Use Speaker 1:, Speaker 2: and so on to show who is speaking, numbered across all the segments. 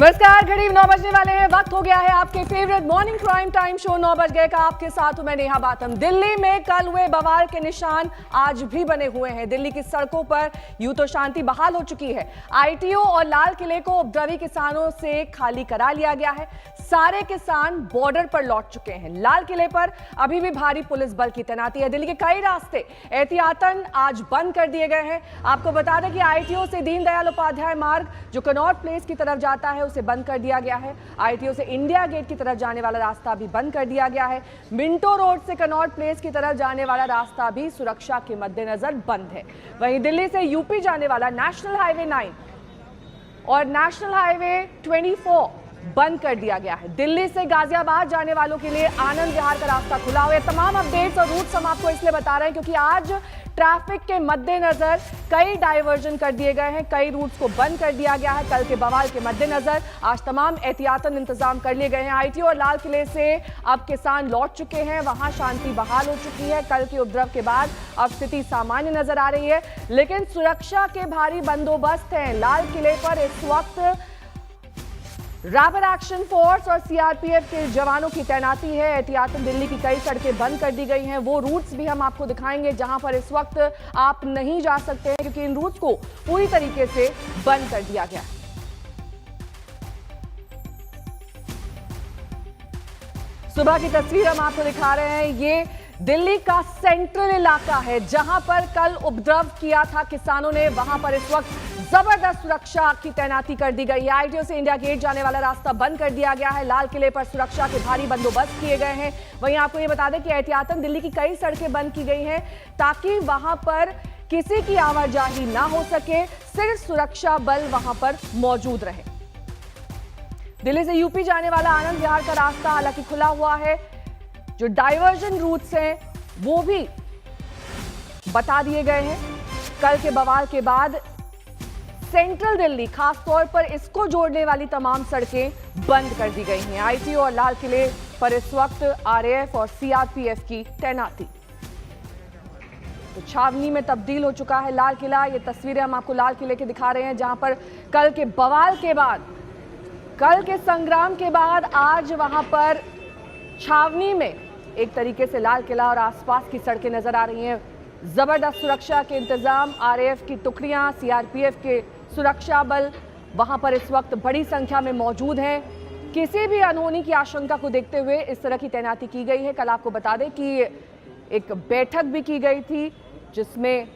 Speaker 1: नमस्कार, करीब 9 बजने वाले हैं। वक्त हो गया है आपके favourite morning crime time show 9 बज गए का। आपके साथ हूं मैं नेहा बातम। दिल्ली में कल हुए बवाल के निशान आज भी बने हुए हैं। दिल्ली की सड़कों पर यूं तो शांति बहाल हो चुकी है। आईटीओ और लाल किले को उपद्रवी किसानों से खाली करा लिया गया है। सारे किसान बॉर्डर पर लौट चुके हैं। लाल किले पर अभी भी भारी पुलिस बल की तैनाती है। दिल्ली के कई रास्ते एहतियातन आज बंद कर दिए गए हैं। आपको बता दें कि आईटीओ से दीनदयाल उपाध्याय मार्ग जो कनॉट प्लेस की तरफ जाता है उसे बंद कर दिया गया है। आईटीओ से इंडिया गेट की तरफ जाने वाला रास्ता भी बंद कर दिया गया है। मिंटो रोड से कनॉट प्लेस की तरफ जाने वाला रास्ता भी सुरक्षा के मद्देनजर बंद है। वहीं दिल्ली से यूपी जाने वाला नेशनल हाईवे 9 और नेशनल हाईवे 24 बंद कर दिया गया है। दिल्ली से गाजियाबाद जाने वालों के लिए आनंद विहार का रास्ता खुला हुआ है। तमाम अपडेट्स और रूट्स हम आपको इसलिए बता रहे हैं क्योंकि आज ट्रैफिक के मद्देनजर कई डायवर्जन कर दिए गए हैं। कई रूट्स को बंद कर दिया गया है। कल के बवाल के मद्देनजर आज तमाम एहतियातन इंतजाम कर लिए गए हैं। आईटीओ और लाल किले से अब किसान लौट चुके हैं। वहां शांति बहाल हो चुकी है। कल के उपद्रव के बाद अब स्थिति सामान्य नजर आ रही है, लेकिन सुरक्षा के भारी बंदोबस्त हैं। लाल किले पर इस वक्त रैपिड एक्शन फोर्स और सीआरपीएफ के जवानों की तैनाती है। एहतियातन दिल्ली की कई सड़कें बंद कर दी गई हैं। वो रूट्स भी हम आपको दिखाएंगे जहां पर इस वक्त आप नहीं जा सकते हैं क्योंकि इन रूट्स को पूरी तरीके से बंद कर दिया गया है। सुबह की तस्वीर हम आपको दिखा रहे हैं। ये दिल्ली का सेंट्रल इलाका है जहां पर कल उपद्रव किया था किसानों ने। वहां पर इस वक्त जबरदस्त सुरक्षा की तैनाती कर दी गई है। आईटीओ से इंडिया गेट जाने वाला रास्ता बंद कर दिया गया है। लाल किले पर सुरक्षा के भारी बंदोबस्त किए गए हैं। वहीं आपको ये बता दें कि एहतियातन दिल्ली की कई सड़कें बंद की गई हैं ताकि वहां पर किसी की आवाजाही ना हो सके। सिर्फ सुरक्षा बल वहां पर मौजूद रहे। दिल्ली से यूपी जाने वाला आनंद विहार का रास्ता हालांकि खुला हुआ है। जो डाइवर्जन रूट्स हैं वो भी बता दिए गए हैं। कल के बवाल के बाद सेंट्रल दिल्ली खासतौर पर इसको जोड़ने वाली तमाम सड़कें बंद कर दी गई हैं। आईटीओ और लाल किले पर इस वक्त आरएएफ और सीआरपीएफ की तैनाती। तो छावनी में तब्दील हो चुका है लाल किला। ये तस्वीरें हम आपको लाल किले के दिखा रहे हैं जहां पर कल के बवाल के बाद, कल के संग्राम के बाद आज वहां पर छावनी में एक तरीके से लाल किला और आसपास की सड़कें नजर आ रही हैं। जबरदस्त सुरक्षा के इंतजाम, आरएएफ की टुकड़ियां, सीआरपीएफ के सुरक्षा बल वहां पर इस वक्त बड़ी संख्या में मौजूद हैं। किसी भी अनहोनी की आशंका को देखते हुए इस तरह की तैनाती की गई है। कल आपको बता दें कि एक बैठक भी की गई थी जिसमें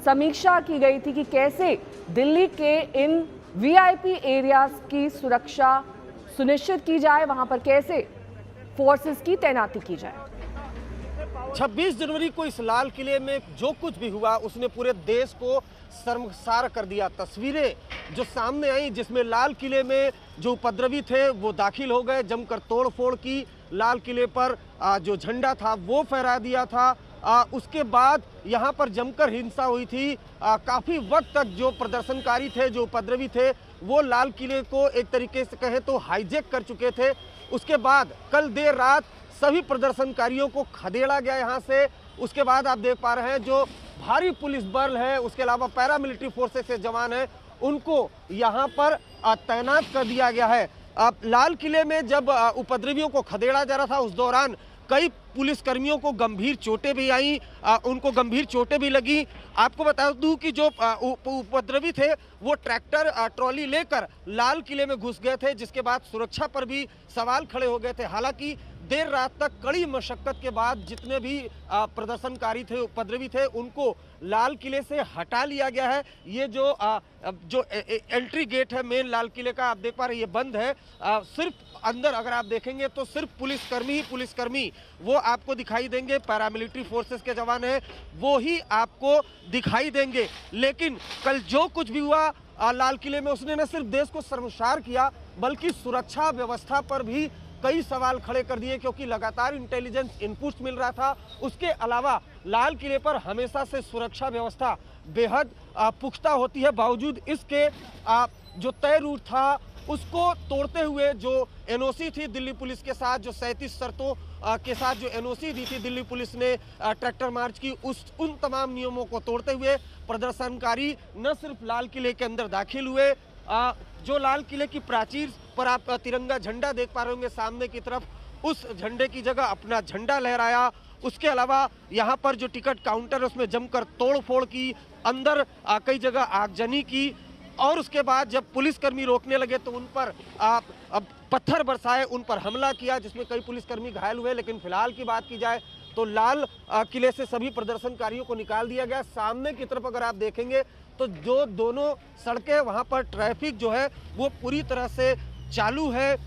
Speaker 1: समीक्षा की गई थी कि कैसे दिल्ली के इन वीआईपी एरियाज की सुरक्षा सुनिश्चित की जाए, वहां पर कैसे फोर्सेस की तैनाती की जाए।
Speaker 2: 26 जनवरी को इस लाल किले में जो कुछ भी हुआ उसने पूरे देश को शर्मसार कर दिया। तस्वीरें जो सामने आई जिसमें लाल किले में जो उपद्रवी थे वो दाखिल हो गए, जमकर तोड़फोड़ की। लाल किले पर जो झंडा था वो फहरा दिया था। उसके बाद यहाँ पर जमकर हिंसा हुई थी। काफ़ी वक्त तक जो प्रदर्शनकारी थे, जो उपद्रवी थे, वो लाल किले को एक तरीके से कहें तो हाईजैक कर चुके थे। उसके बाद कल देर रात सभी प्रदर्शनकारियों को खदेड़ा गया यहाँ से। उसके बाद आप देख पा रहे हैं जो भारी पुलिस बल है, उसके अलावा पैरामिलिट्री फोर्सेस के जवान हैं, उनको यहाँ पर तैनात कर दिया गया है। लाल किले में जब उपद्रवियों को खदेड़ा जा रहा था उस दौरान कई पुलिसकर्मियों को गंभीर चोटें भी आई, उनको गंभीर चोटें भी लगी। आपको बता दूं कि जो उपद्रवी थे वो ट्रैक्टर ट्रॉली लेकर लाल किले में घुस गए थे, जिसके बाद सुरक्षा पर भी सवाल खड़े हो गए थे। हालांकि देर रात तक कड़ी मशक्कत के बाद जितने भी प्रदर्शनकारी थे, उपद्रवी थे, उनको लाल किले से हटा लिया गया है। ये जो एंट्री गेट है मेन लाल किले का, आप देख पा रहे हैं ये बंद है। सिर्फ अंदर अगर आप देखेंगे तो सिर्फ पुलिसकर्मी वो आपको दिखाई देंगे। पैरामिलिट्री फोर्सेस के जवान हैं वो ही आपको दिखाई देंगे। लेकिन कल जो कुछ भी हुआ लाल किले में, उसने न सिर्फ देश को शर्मसार किया बल्कि सुरक्षा व्यवस्था पर भी कई सवाल खड़े कर दिए, क्योंकि लगातार इंटेलिजेंस इनपुट्स मिल रहा था। उसके अलावा लाल किले पर हमेशा से सुरक्षा व्यवस्था बेहद पुख्ता होती है। बावजूद इसके जो तय रूट था उसको तोड़ते हुए जो एनओसी थी दिल्ली पुलिस के साथ, जो 37 शर्तों के साथ जो एनओसी दी थी दिल्ली पुलिस ने ट्रैक्टर मार्च की, उन तमाम नियमों को तोड़ते हुए प्रदर्शनकारी न सिर्फ लाल किले के अंदर दाखिल हुए, जो लाल किले की प्राचीर पर आप तिरंगा झंडा देख पा रहे होंगे सामने की तरफ, उस झंडे की जगह अपना झंडा लहराया। उसके अलावा यहाँ पर जो टिकट काउंटर है उसमें जमकर तोड़फोड़ की, अंदर कई जगह आगजनी की, और उसके बाद जब पुलिसकर्मी रोकने लगे तो उन पर अब पत्थर बरसाए, उन पर हमला किया, जिसमें कई पुलिसकर्मी घायल हुए। लेकिन फिलहाल की बात की जाए तो लाल किले से सभी प्रदर्शनकारियों को निकाल दिया गया। सामने की तरफ अगर आप देखेंगे तो जो दोनों सड़कें, वहां पर ट्रैफिक जो है वो पूरी तरह से चालू है।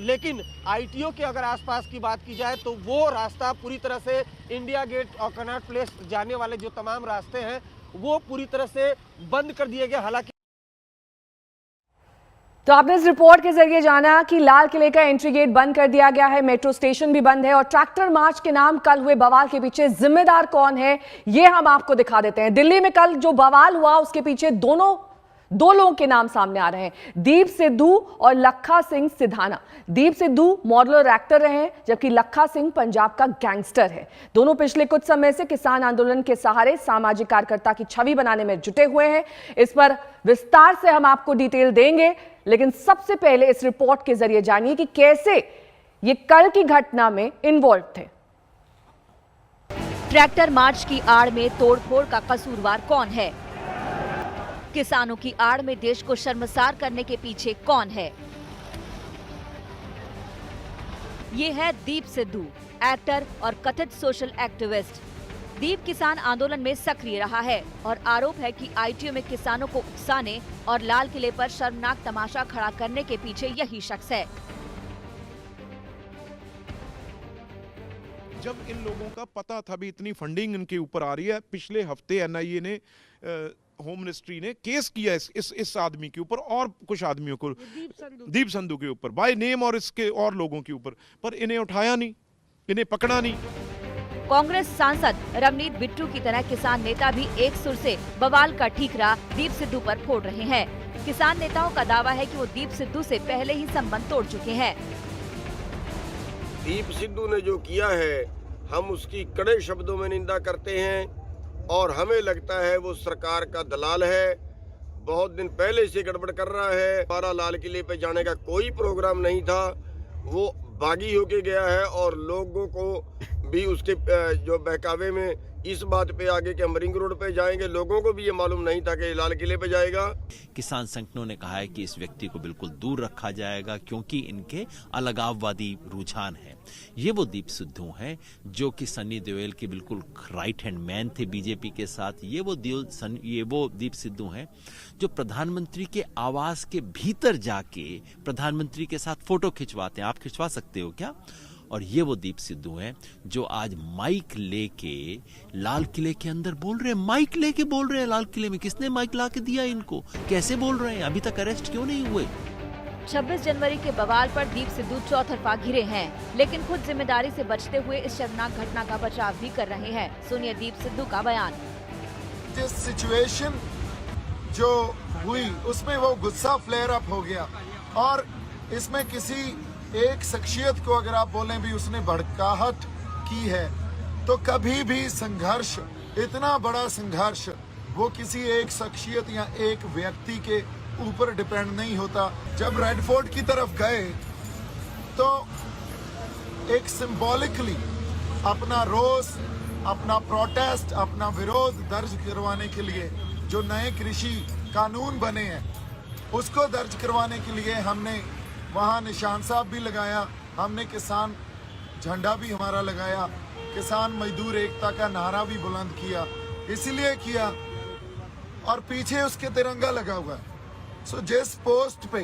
Speaker 2: लेकिन आईटीओ के अगर आसपास की बात की जाए तो वो रास्ता पूरी तरह से इंडिया गेट और कनॉट प्लेस जाने वाले जो तमाम रास्ते हैं वो पूरी तरह से बंद कर दिए गए। हालांकि
Speaker 1: तो आपने इस रिपोर्ट के जरिए जाना कि लाल किले का एंट्री गेट बंद कर दिया गया है, मेट्रो स्टेशन भी बंद है, और ट्रैक्टर मार्च के नाम कल हुए बवाल के पीछे जिम्मेदार कौन है ये हम आपको दिखा देते हैं। दिल्ली में कल जो बवाल हुआ उसके पीछे दो लोगों के नाम सामने आ रहे हैं, दीप सिद्धू और लखा सिंह सिधाना। दीप सिद्धू मॉडलर एक्टर रहे हैं, जबकि लखा सिंह पंजाब का गैंगस्टर है। दोनों पिछले कुछ समय से किसान आंदोलन के सहारे सामाजिक कार्यकर्ता की छवि बनाने में जुटे हुए हैं। इस पर विस्तार से हम आपको डिटेल देंगे, लेकिन सबसे पहले इस रिपोर्ट के जरिए जानिए कि कैसे ये कल की घटना में इन्वॉल्व थे।
Speaker 3: ट्रैक्टर मार्च की आड़ में तोड़फोड़ का कसूरवार कौन है? किसानों की आड़ में देश को शर्मसार करने के पीछे कौन है? ये है दीप सिद्धू, एक्टर और कथित सोशल एक्टिविस्ट। दीप किसान आंदोलन में सक्रिय रहा है और आरोप है कि आईटीओ में किसानों को उकसाने और लाल किले पर शर्मनाक तमाशा खड़ा करने के पीछे यही शख्स है।
Speaker 4: जब इन लोगों का पता था भी इतनी फंडिंग इनके ऊपर आ रही है, पिछले हफ्ते एनआईए ने होम मिनिस्ट्री ने केस किया इस आदमी के ऊपर और कुछ आदमियों को, दीप संधू के ऊपर बाय नेम और इसके और लोगों के ऊपर, पर इन्हें उठाया नहीं, इन्हें पकड़ा नहीं।
Speaker 3: कांग्रेस सांसद रवनीत बिट्टू की तरह किसान नेता भी एक सुर से बवाल का ठीकरा दीप सिद्धू पर फोड़ रहे हैं। किसान नेताओं का दावा है कि वो दीप सिद्धू से पहले ही संबंध तोड़ चुके हैं।
Speaker 5: दीप सिद्धू ने जो किया है हम उसकी कड़े शब्दों में निंदा करते हैं और हमें लगता है वो सरकार का दलाल है। बहुत दिन पहले से गड़बड़ कर रहा है। हमारा लाल किले पे जाने का कोई प्रोग्राम नहीं था, वो बागी होके गया है और लोगों को भी उसके जो बहकावे में इस बात पे आगे कि हम रिंग रोड पे जाएंगे, लोगों को भी ये मालूम नहीं था कि लाल किले पे जाएगा।
Speaker 6: किसान संगठनों ने कहा है कि इस व्यक्ति को बिल्कुल दूर रखा जाएगा क्योंकि इनके अलगाववादी रुझान है। ये वो दीप सिद्धू हैं जो कि सनी देओल के बिल्कुल राइट हैंड मैन थे बीजेपी के साथ। ये वो दीप सिद्धू हैं जो प्रधानमंत्री के आवास के भीतर जाके प्रधानमंत्री के साथ फोटो खिंचवाते हैं। आप खिंचवा सकते हो क्या? और ये वो दीप सिद्धू हैं जो आज माइक लेके लाल किले के अंदर बोल रहे हैं, माइक लेके बोल रहे हैं लाल किले में। किसने माइक ला के दिया इनको? कैसे बोल रहे हैं? अभी तक अरेस्ट क्यों नहीं हुए?
Speaker 3: 26 जनवरी के बवाल पर दीप सिद्धू चौतरफा घिरे हैं, लेकिन खुद जिम्मेदारी से बचते हुए इस शर्मनाक घटना का बचाव भी कर रहे हैं। सुनिए दीप सिद्धू का बयान।
Speaker 7: जिस सिचुएशन जो हुई उसमें वो गुस्सा फ्लेयर अप हो गया और इसमें किसी एक शख्सियत को अगर आप बोलें भी उसने भड़काहट की है तो कभी भी संघर्ष, इतना बड़ा संघर्ष वो किसी एक शख्सियत या एक व्यक्ति के ऊपर डिपेंड नहीं होता। जब रेड फोर्ट की तरफ गए तो एक सिंबॉलिकली अपना रोष, अपना प्रोटेस्ट, अपना विरोध दर्ज करवाने के लिए जो नए कृषि कानून बने हैं उसको दर्ज करवाने के लिए हमने वहाँ निशान साहब भी लगाया, हमने किसान झंडा भी हमारा लगाया, किसान मजदूर एकता का नारा भी बुलंद किया, इसलिए किया और पीछे उसके तिरंगा लगा हुआ है। सो जिस पोस्ट पे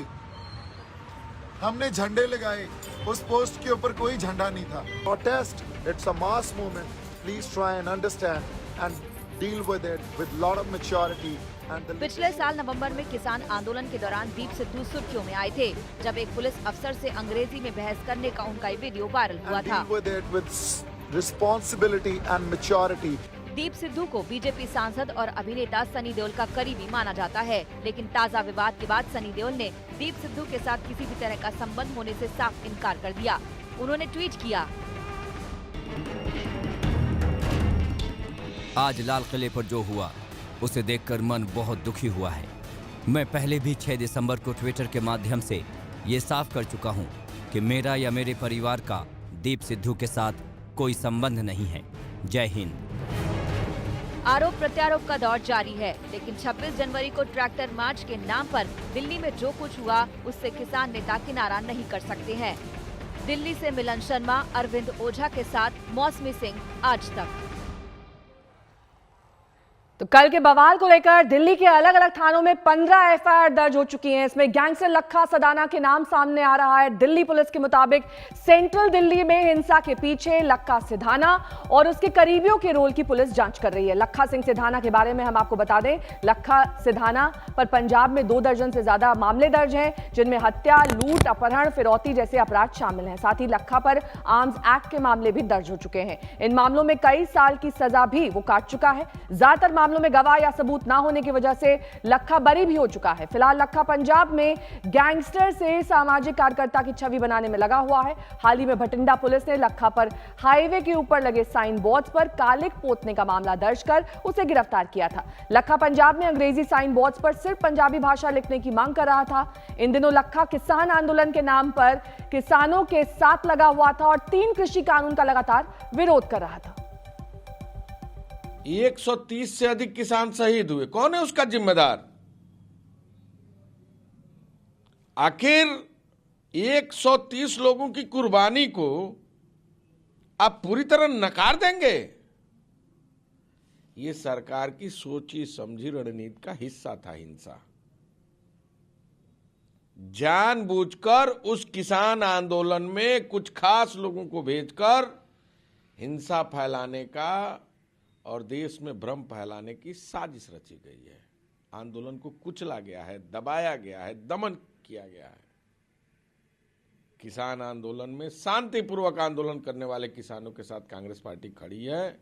Speaker 7: हमने झंडे लगाए उस पोस्ट के ऊपर कोई झंडा नहीं था। Protest, it's a mass movement, please try and understand and deal with it with lot of maturity.
Speaker 3: पिछले साल नवंबर में किसान आंदोलन के दौरान दीप सिद्धू सुर्खियों में आए थे, जब एक पुलिस अफसर से अंग्रेजी में बहस करने का उनका वीडियो वायरल हुआ था। दीप सिद्धू को बीजेपी सांसद और अभिनेता सनी देओल का करीबी माना जाता है, लेकिन ताज़ा विवाद के बाद सनी देओल ने दीप सिद्धू के साथ किसी भी तरह का संबंध होने से साफ इनकार कर दिया। उन्होंने ट्वीट किया,
Speaker 8: आज लाल किले पर जो हुआ उसे देखकर मन बहुत दुखी हुआ है। मैं पहले भी 6 दिसंबर को ट्विटर के माध्यम से ये साफ कर चुका हूं कि मेरा या मेरे परिवार का दीप सिद्धू के साथ कोई संबंध नहीं है। जय हिंद।
Speaker 3: आरोप प्रत्यारोप का दौर जारी है, लेकिन 26 जनवरी को ट्रैक्टर मार्च के नाम पर दिल्ली में जो कुछ हुआ उससे किसान नेता किनारा नहीं कर सकते हैं। दिल्ली से मिलन शर्मा, अरविंद ओझा के साथ मौसमी सिंह, आज तक।
Speaker 1: तो कल के बवाल को लेकर दिल्ली के अलग अलग थानों में 15 एफआईआर दर्ज हो चुकी हैं। इसमें गैंगस्टर लखा सदाना के नाम सामने आ रहा है। दिल्ली पुलिस के मुताबिक सेंट्रल दिल्ली में हिंसा के पीछे लखा सिधाना और उसके करीबियों के रोल की पुलिस जांच कर रही है। लखा सिंह सिधाना के बारे में हम आपको बता दें, लखा सिधाना पर पंजाब में 2 दर्जन से ज्यादा मामले दर्ज हैं, जिनमें हत्या, लूट, अपहरण, फिरौती जैसे अपराध शामिल हैं। साथ ही लखा पर आर्म्स एक्ट के मामले भी दर्ज हो चुके हैं। इन मामलों में कई साल की सजा भी वो काट चुका है। ज्यादातर मामलों में गवाह या सबूत ना होने की वजह से लखा बरी भी हो चुका है। फिलहाल लखा पंजाब में गैंगस्टर से सामाजिक कार्यकर्ता की छवि बनाने में लगा हुआ है। हाल ही में भटिंडा पुलिस ने लखा पर हाईवे के ऊपर लगे साइन बोर्ड्स पर कालिक पोतने का मामला दर्ज कर उसे गिरफ्तार किया था। लखा पंजाब में अंग्रेजी साइन बोर्ड्स पर सिर्फ पंजाबी भाषा लिखने की मांग कर रहा था। इन दिनों लखा किसान आंदोलन के नाम पर किसानों के साथ लगा हुआ था और 3 कृषि कानून का लगातार विरोध कर रहा था।
Speaker 9: 130 से अधिक किसान शहीद हुए, कौन है उसका जिम्मेदार? आखिर 130 लोगों की कुर्बानी को आप पूरी तरह नकार देंगे? ये सरकार की सोची समझी रणनीति का हिस्सा था हिंसा। जानबूझकर उस किसान आंदोलन में कुछ खास लोगों को भेजकर हिंसा फैलाने का और देश में भ्रम फैलाने की साजिश रची गई है। आंदोलन को कुचला गया है, दबाया गया है, दमन किया गया है। किसान आंदोलन में शांतिपूर्वक आंदोलन करने वाले किसानों के साथ कांग्रेस पार्टी खड़ी है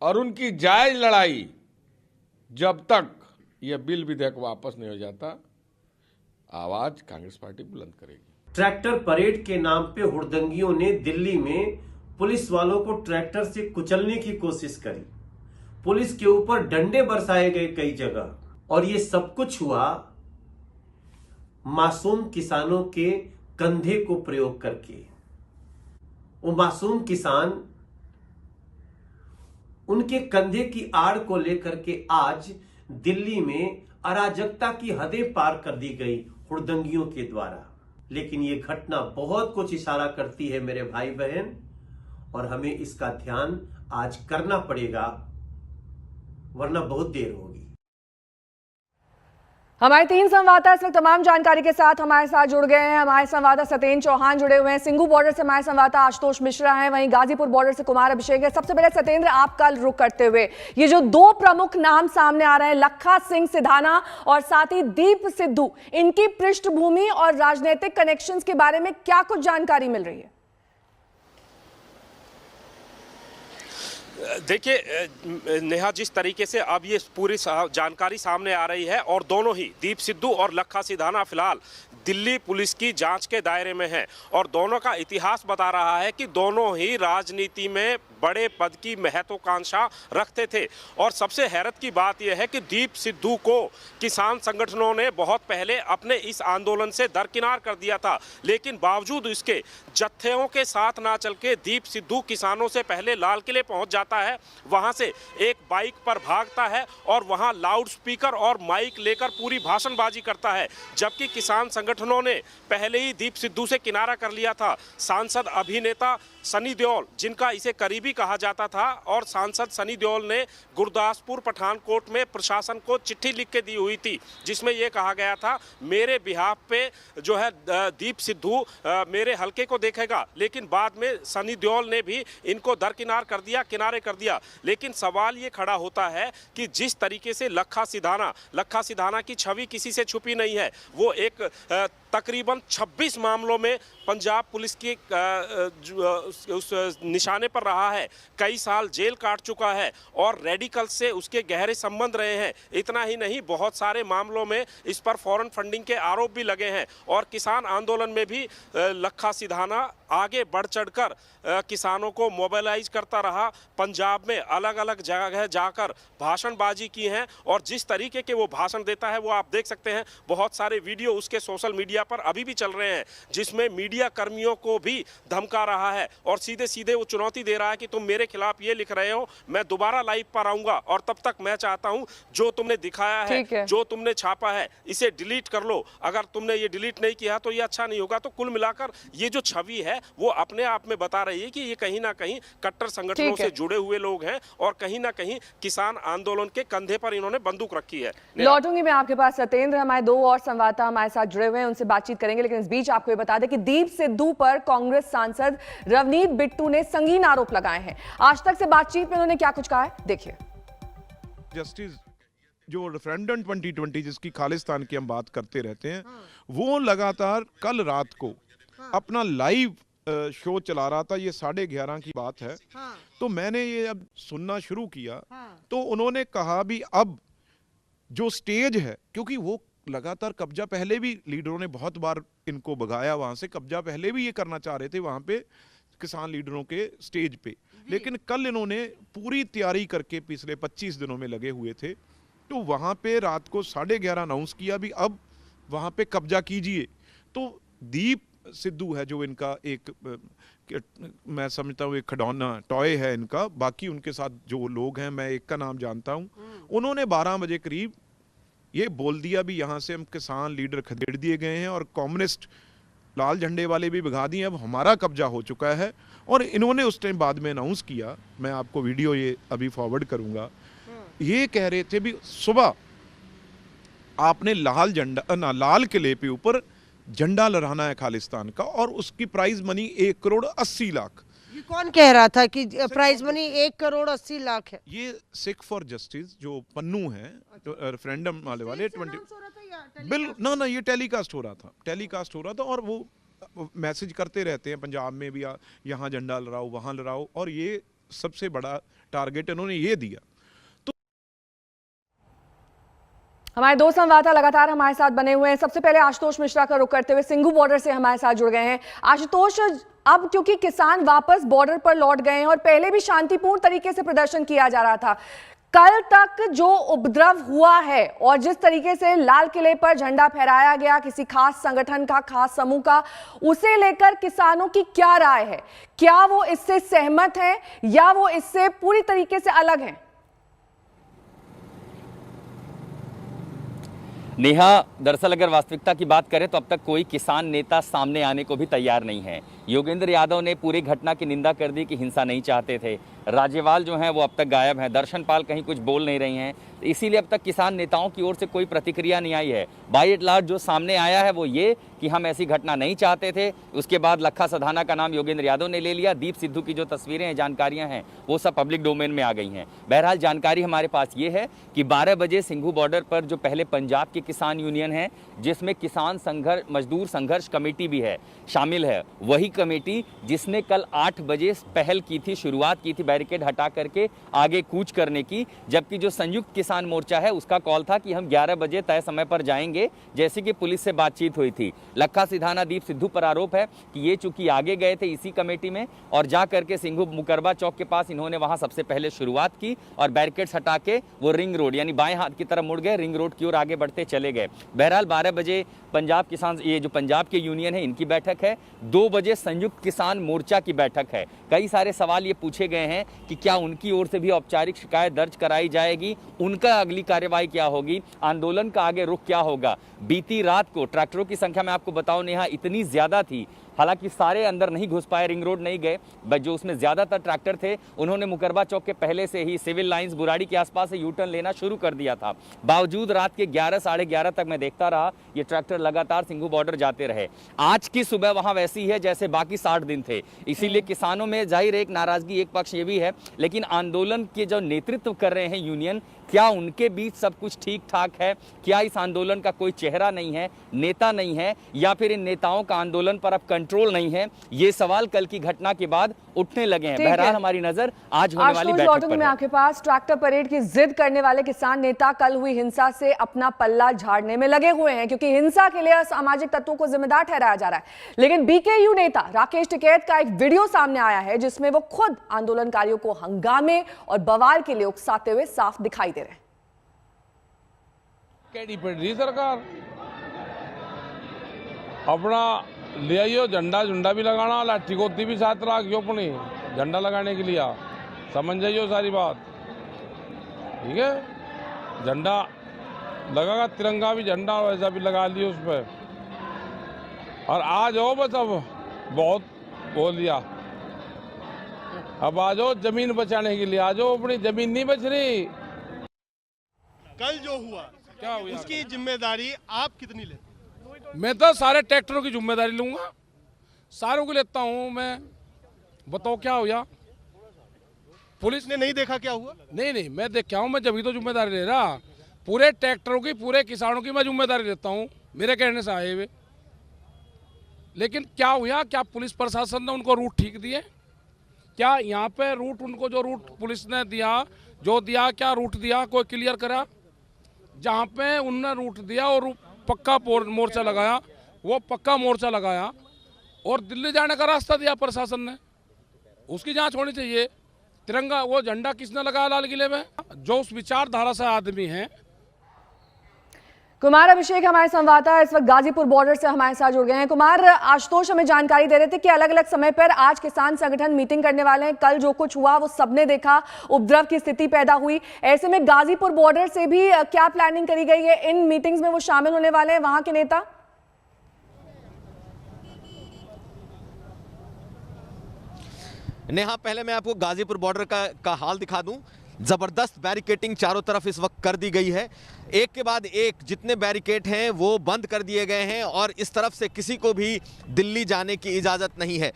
Speaker 9: और उनकी जायज लड़ाई जब तक यह बिल विधेयक वापस नहीं हो जाता, आवाज कांग्रेस पार्टी बुलंद करेगी।
Speaker 10: ट्रैक्टर परेड के नाम पे हुड़दंगियों ने दिल्ली में पुलिस वालों को ट्रैक्टर से कुचलने की कोशिश करी। पुलिस के ऊपर डंडे बरसाए गए कई जगह और ये सब कुछ हुआ मासूम किसानों के कंधे को प्रयोग करके। वो मासूम किसान उनके कंधे की आड़ को लेकर के आज दिल्ली में अराजकता की हदें पार कर दी गई हुड़दंगियों के द्वारा। लेकिन ये घटना बहुत कुछ इशारा करती है मेरे भाई बहन, और हमें इसका ध्यान आज करना पड़ेगा, वरना बहुत देर होगी।
Speaker 1: हमारे 3 संवाददाता इस वक्त तमाम जानकारी के साथ हमारे साथ जुड़ गए हैं। हमारे संवाददाता सतेंद्र चौहान जुड़े हुए हैं, सिंघू बॉर्डर से हमारे संवाददाता आशुतोष मिश्रा हैं, वहीं गाजीपुर बॉर्डर से कुमार अभिषेक है। सबसे पहले सतेंद्र, आप कल रुक करते हुए ये जो 2 प्रमुख नाम सामने आ रहे हैं, लखा सिंह सिधाना और साथ ही दीप सिद्धू, इनकी पृष्ठभूमि और राजनीतिक कनेक्शंस के बारे में क्या कुछ जानकारी मिल रही है?
Speaker 11: देखिए नेहा, जिस तरीके से अब ये पूरी जानकारी सामने आ रही है और दोनों ही दीप सिद्धू और लखा सिधाना फिलहाल दिल्ली पुलिस की जांच के दायरे में हैं और दोनों का इतिहास बता रहा है कि दोनों ही राजनीति में बड़े पद की महत्वाकांक्षा रखते थे। और सबसे हैरत की बात यह है कि दीप सिद्धू को किसान संगठनों ने बहुत पहले अपने इस आंदोलन से दरकिनार कर दिया था, लेकिन बावजूद इसके जत्थेओं के साथ ना चल के दीप सिद्धू किसानों से पहले लाल किले पहुंच जाता है। वहां से एक बाइक पर भागता है और वहां लाउड स्पीकर और माइक लेकर पूरी भाषणबाजी करता है, जबकि किसान संगठनों ने पहले ही दीप सिद्धू से किनारा कर लिया था। सांसद अभिनेता सनी देओल, जिनका इसे करीबी कहा जाता था, और सांसद सनी देओल ने गुरदासपुर पठानकोट में प्रशासन को चिट्ठी लिख के दी हुई थी, जिसमें यह कहा गया था मेरे बिहाफ पे जो है दीप सिद्धू मेरे हलके को देखेगा। लेकिन बाद में सनी देओल ने भी इनको दरकिनार कर दिया, किनारे कर दिया। लेकिन सवाल ये खड़ा होता है कि जिस तरीके से लखा सिधाना की छवि किसी से छुपी नहीं है, वो एक तकरीबन 26 मामलों में पंजाब पुलिस की उस निशाने पर रहा है, कई साल जेल काट चुका है और रेडिकल से उसके गहरे संबंध रहे हैं। इतना ही नहीं, बहुत सारे मामलों में इस पर फॉरेन फंडिंग के आरोप भी लगे हैं और किसान आंदोलन में भी लखा सिधाना आगे बढ़ चढ़कर किसानों को मोबिलाइज करता रहा। पंजाब में अलग अलग जगह जाकर भाषणबाजी की है और जिस तरीके के वो भाषण देता है वो आप देख सकते हैं। बहुत सारे वीडियो उसके सोशल मीडिया पर अभी भी चल रहे हैं जिसमें मीडिया कर्मियों को भी धमका रहा है और सीधे सीधे वो चुनौती दे रहा है कि तुम मेरे खिलाफ ये लिख रहे हो, मैं दोबारा लाइव पर आऊंगा और तब तक मैं चाहता हूं जो तुमने दिखाया है, जो तुमने छापा है, इसे डिलीट कर लो। अगर तुमने ये डिलीट नहीं किया तो ये अच्छा नहीं होगा। तो कुल मिलाकर ये जो छवि है वो अपने आप में बता रही है कि ये कहीं ना कहीं कट्टर संगठनों से जुड़े हुए लोग हैं और कहीं ना कहीं किसान आंदोलन के कंधे पर इन्होंने बंदूक रखी है।
Speaker 1: लौटूंगी मैं आपके पास सत्येंद्र, हमारे दो और संवाददाता हमारे साथ जुड़े हुए हैं, उनसे बातचीत करेंगे, लेकिन इस बीच आपको ये बता दें कि दीप सिद्धू पर कांग्रेस सांसद रवनीत बिट्टू ने संगीन आरोप लगाए हैं। आज तक से बातचीत में उन्होंने क्या कुछ कहा है, देखिए।
Speaker 4: जस्टिस जो रेफरेंडम 2020 जिसकी खालिस्तान की हम बात करते रहते हैं, वो लगातार कल रात को अपना लाइव शो चला रहा था। ये 11:30 की बात है। तो मैंने ये अब सुनना शुरू किया तो उन्होंने कहा भी अब जो स्टेज है, क्योंकि वो लगातार कब्जा पहले भी लीडरों ने बहुत बार इनको भगाया, वहां से कब्जा पहले भी ये करना चाह रहे थे वहां पे किसान लीडरों के स्टेज पे, लेकिन कल इन्होंने पूरी तैयारी करके पिछले 25 दिनों में लगे हुए थे। तो वहां पे रात को 11:30 अनाउंस किया भी अब वहां पे कब्जा कीजिए। तो दीप सिद्धू है जो इनका एक मैं समझता हूँ एक खिलौना टॉय है इनका, बाकी उनके साथ जो लोग हैं मैं एक का नाम जानता हूँ। उन्होंने 12 बजे करीब ये बोल दिया भी यहाँ से हम किसान लीडर खदेड़ दिए गए हैं और कम्युनिस्ट लाल झंडे वाले भी भगा दिए, अब हमारा कब्जा हो चुका है। और इन्होंने उस टाइम बाद में अनाउंस किया, मैं आपको वीडियो ये अभी फॉरवर्ड करूंगा, ये कह रहे थे भी सुबह आपने लाल किले पे ऊपर झंडा लहराना है खालिस्तान का और उसकी प्राइज मनी 1,80,00,000।
Speaker 12: ये कौन कह रहा था कि प्राइज मनी 1,80,00,000 है?
Speaker 4: ये सिख फॉर जस्टिस जो पन्नू है, जो रेफरेंडम वाले 20 बिल ना ये टेलीकास्ट हो रहा था और वो मैसेज करते रहते हैं पंजाब में भी, यहाँ झंडा लहराओ वहां लहराओ, और ये सबसे बड़ा टारगेट इन्होंने ये दिया।
Speaker 1: हमारे दो संवाददाता लगातार हमारे साथ बने हुए हैं। सबसे पहले आशुतोष मिश्रा का रुख करते हुए सिंघू बॉर्डर से हमारे साथ जुड़ गए हैं। आशुतोष, अब क्योंकि किसान वापस बॉर्डर पर लौट गए हैं और पहले भी शांतिपूर्ण तरीके से प्रदर्शन किया जा रहा था, कल तक जो उपद्रव हुआ है और जिस तरीके से लाल किले पर झंडा फहराया गया किसी खास संगठन का, खास समूह का, उसे लेकर किसानों की क्या राय है? क्या वो इससे सहमत हैं या वो इससे पूरी तरीके से अलग हैं?
Speaker 8: नेहा, दरअसल अगर वास्तविकता की बात करें तो अब तक कोई किसान नेता सामने आने को भी तैयार नहीं है। योगेंद्र यादव ने पूरी घटना की निंदा कर दी कि हिंसा नहीं चाहते थे। राज्यपाल जो हैं वो अब तक गायब हैं, दर्शनपाल कहीं कुछ बोल नहीं रही हैं, इसीलिए अब तक किसान नेताओं की ओर से कोई प्रतिक्रिया नहीं आई है। बाय एट लार्ज जो सामने आया है वो ये कि हम ऐसी घटना नहीं चाहते थे। उसके बाद लखा सधाना का नाम योगेंद्र यादव ने ले लिया। दीप सिद्धू की जो तस्वीरें हैं, जानकारियां हैं, वो सब पब्लिक डोमेन में आ गई हैं। बहरहाल जानकारी हमारे पास ये है कि 12 बजे सिंघू बॉर्डर पर जो पहले पंजाब की किसान यूनियन है, जिसमें किसान संघर्ष मजदूर संघर्ष कमेटी भी है, शामिल है, वही कमेटी जिसने कल 8 बजे पहल की थी, शुरुआत की थी बैरिकेड हटा करके आगे कूच करने की, जबकि जो संयुक्त किसान मोर्चा है उसका कॉल था कि हम 11 बजे तय समय पर जाएंगे, जैसे कि पुलिस से बातचीत हुई थी। लखा सिधाना दीप सिद्धू पर आरोप है कि ये चूंकि आगे गए थे इसी कमेटी में और जा करके सिंघू मुकरबा चौक के पास इन्होंने वहां सबसे पहले शुरुआत की और बैरिकेड्स हटा के वो रिंग रोड यानी बाएं हाथ की तरफ मुड़ गए, रिंग रोड की ओर आगे बढ़ते चले गए। बहरहाल 12 बजे पंजाब किसान, ये जो पंजाब के यूनियन है, इनकी बैठक है। 2 बजे संयुक्त किसान मोर्चा की बैठक है। कई सारे सवाल ये पूछे गए हैं कि क्या उनकी ओर से भी औपचारिक शिकायत दर्ज कराई जाएगी, उनका अगली कार्रवाई क्या होगी, आंदोलन का आगे रुख क्या होगा। बीती रात को ट्रैक्टरों की संख्या मैं आपको बताऊं नेहा इतनी ज्यादा थी, हालांकि सारे अंदर नहीं घुस पाए, रिंग रोड नहीं गए, बट जो उसमें ज्यादातर ट्रैक्टर थे उन्होंने मुकरबा चौक के पहले से ही सिविल लाइंस बुराड़ी के आसपास से यू टर्न लेना शुरू कर दिया था। बावजूद रात के 11 साढ़े 11 तक मैं देखता रहा ये ट्रैक्टर लगातार सिंघू बॉर्डर जाते रहे। आज की सुबह वहां वैसी है जैसे बाकी 60 दिन थे, इसीलिए किसानों में जाहिर एक नाराजगी एक पक्ष ये भी है, लेकिन आंदोलन के जो नेतृत्व कर रहे हैं यूनियन क्या उनके बीच सब कुछ ठीक ठाक है? क्या इस आंदोलन का कोई चेहरा नहीं है, नेता नहीं है, या फिर इन नेताओं का आंदोलन पर अब कंट्रोल नहीं है? ये सवाल कल की घटना के बाद उठने लगे हैं। बहरहाल हमारी नजर आज होने वाली बैठक पर
Speaker 1: मैं आपके पास ट्रैक्टर परेड की जिद करने वाले किसान नेता कल हुई हिंसा से अपना पल्ला झाड़ने में लगे हुए हैं, क्योंकि हिंसा के लिए असामाजिक तत्वों को जिम्मेदार ठहराया जा रहा है। लेकिन बीकेयू नेता राकेश टिकैत का एक वीडियो सामने आया है जिसमें वो खुद आंदोलनकारियों को हंगामे और बवाल के लिए उकसाते हुए साफ दिखाई दे रहे हैं।
Speaker 13: कैडी पड़ रही सरकार, अपना ले आइयो झंडा झुंडा भी लगाना, लाठी गोती भी साथ रखियो अपनी झंडा लगाने के लिए, समझ जाइयो सारी बात, ठीक है? झंडा लगागा, तिरंगा भी झंडा वैसा भी लगा लियो उस पर, और आ जाओ बस, अब बहुत बोल दिया, अब आ जाओ जमीन बचाने के लिए, आ जाओ, अपनी जमीन नहीं बच रही।
Speaker 14: कल जो हुआ
Speaker 13: क्या हुआ,
Speaker 14: उसकी जिम्मेदारी आप कितनी लेते?
Speaker 13: मैं तो सारे ट्रैक्टरों की जिम्मेदारी लूंगा, सारों की लेता हूं मैं। बताओ क्या हुआ?
Speaker 14: पुलिस ने नहीं देखा क्या हुआ?
Speaker 13: नहीं, मैं देख क्या हूं, मैं जब ही तो जिम्मेदारी ले रहा, पूरे ट्रैक्टरों की, पूरे किसानों की मैं जिम्मेदारी लेता हूं, मेरे कहने से आए हुए। लेकिन क्या हुआ, क्या पुलिस प्रशासन ने उनको रूट ठीक दिए? क्या यहाँ पे रूट, उनको जो रूट पुलिस ने दिया, जो दिया, क्या रूट दिया, कोई क्लियर करा? जहाँ पे उनने रूट दिया और पक्का मोर्चा लगाया, वो पक्का मोर्चा लगाया, और दिल्ली जाने का रास्ता दिया प्रशासन ने, उसकी जांच होनी चाहिए। तिरंगा, वो झंडा किसने लगाया लाल किले में? जो उस विचारधारा से आदमी हैं।
Speaker 1: कुमार अभिषेक हमारे संवाददाता इस वक्त गाजीपुर बॉर्डर से हमारे साथ जुड़ गए हैं। कुमार, आशुतोष हमें जानकारी दे रहे थे कि अलग अलग समय पर आज किसान संगठन मीटिंग करने वाले हैं। कल जो कुछ हुआ वो सबने देखा, उपद्रव की स्थिति पैदा हुई। ऐसे में गाजीपुर बॉर्डर से भी क्या प्लानिंग करी गई है? इन मीटिंग्स में वो शामिल होने वाले हैं वहां के नेता?
Speaker 15: नेहा, पहले मैं आपको गाजीपुर बॉर्डर का हाल दिखा दूं। जबरदस्त बैरिकेटिंग चारों तरफ इस वक्त कर दी गई है, एक के बाद एक जितने बैरिकेड हैं वो बंद कर दिए गए हैं, और इस तरफ से किसी को भी दिल्ली जाने की इजाज़त नहीं है।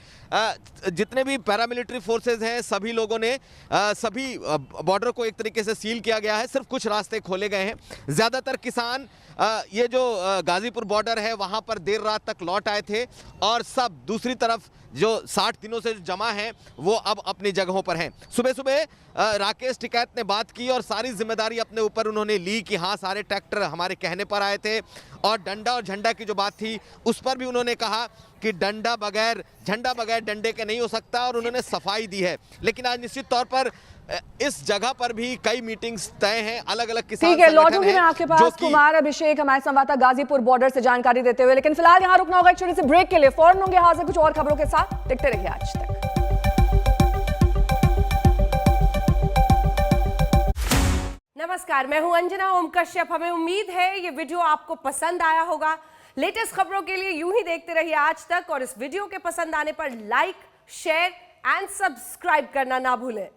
Speaker 15: जितने भी पैरामिलिट्री फोर्सेस हैं, सभी लोगों ने सभी बॉर्डर को एक तरीके से सील किया गया है, सिर्फ कुछ रास्ते खोले गए हैं। ज़्यादातर किसान ये जो गाजीपुर बॉर्डर है वहाँ पर देर रात तक लौट आए थे, और सब दूसरी तरफ जो 60 दिनों से जमा हैं वो अब अपनी जगहों पर हैं। सुबह सुबह राकेश टिकैत ने बात की और सारी जिम्मेदारी अपने ऊपर उन्होंने ली कि हाँ, सारे ट्रैक्टर हमारे कहने पर आए थे, और डंडा और झंडा की जो बात थी उस पर भी उन्होंने कहा कि झंडा बगैर डंडे के नहीं हो सकता, और उन्होंने सफाई दी है। लेकिन आज निश्चित तौर पर इस जगह पर भी कई मीटिंग्स तय हैं, अलग अलग किसान
Speaker 1: ठीक है, लौटूंगी मैं आपके पास। कुमार अभिषेक हमारे संवाददाता गाजीपुर बॉर्डर से जानकारी देते हुए, लेकिन फिलहाल यहां रुकना होगा एक छोटे से ब्रेक के लिए। फौरन होंगे हाजिर कुछ और खबरों के साथ, देखते रहिए आज तक।
Speaker 16: नमस्कार, मैं हूं अंजना ओम कश्यप। हमें उम्मीद है ये वीडियो आपको पसंद आया होगा। लेटेस्ट खबरों के लिए यूं ही देखते रहिए आज तक, और इस वीडियो के पसंद आने पर लाइक, शेयर एंड सब्सक्राइब करना ना भूलें।